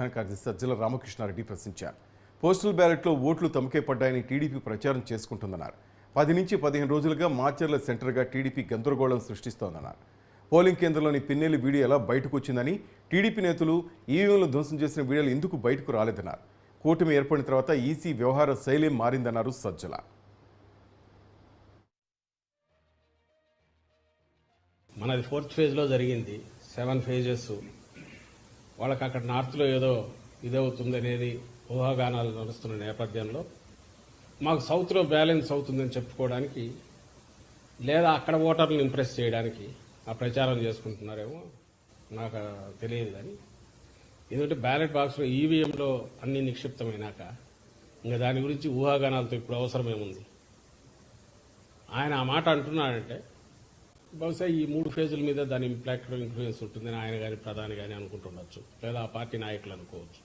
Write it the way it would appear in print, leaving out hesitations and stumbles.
కార్యదర్శి సజ్జల రామకృష్ణారెడ్డి ప్రశ్నించారు. పోస్టల్ బ్యాలెట్లో ఓట్లు తమకే పడ్డాయని టీడీపీ ప్రచారం చేసుకుంటుందన్నారు. 10 నుంచి 15 రోజులుగా మాచర్ల సెంటర్గా టీడీపీ గందరగోళం సృష్టిస్తోందన్నారు. పోలింగ్ కేంద్రంలోని పిన్నెల్లి వీడియో ఎలా బయటకు వచ్చిందని, టీడీపీ నేతలు ఈవీఎంలు ధ్వంసం చేసిన వీడియోలు ఎందుకు బయటకు రాలేదన్నారు. కూటమి ఏర్పడిన తర్వాత ఈసీ వ్యవహార శైలి మారిందన్నారు సజ్జల. మనది 4th ఫేజ్లో జరిగింది. 7 ఫేజెస్. వాళ్ళకి అక్కడ నార్త్లో ఏదో ఇదవుతుంది అనేది ఊహాగానాలు నడుస్తున్న నేపథ్యంలో మాకు సౌత్లో బ్యాలెన్స్ అవుతుందని చెప్పుకోవడానికి లేదా అక్కడ ఓటర్లను ఇంప్రెస్ చేయడానికి ఆ ప్రచారం చేసుకుంటున్నారేమో నాకు తెలియదు. కానీ ఎందుకంటే బ్యాలెట్ బాక్స్లో ఈవీఎంలో అన్ని నిక్షిప్తమైనాక ఇంకా దాని గురించి ఊహాగానాలతో ఇప్పుడు అవసరమేముంది. ఆయన ఆ మాట అంటున్నాడంటే బహుశా ఈ 3 ఫేజుల మీద దాని ఇంపాక్ట్ ఇన్ఫ్లుయెన్స్ ఉంటుందని ఆయన కానీ ప్రధాని కానీ అనుకుంటుండొచ్చు, లేదా ఆ పార్టీ నాయకులు అనుకోవచ్చు.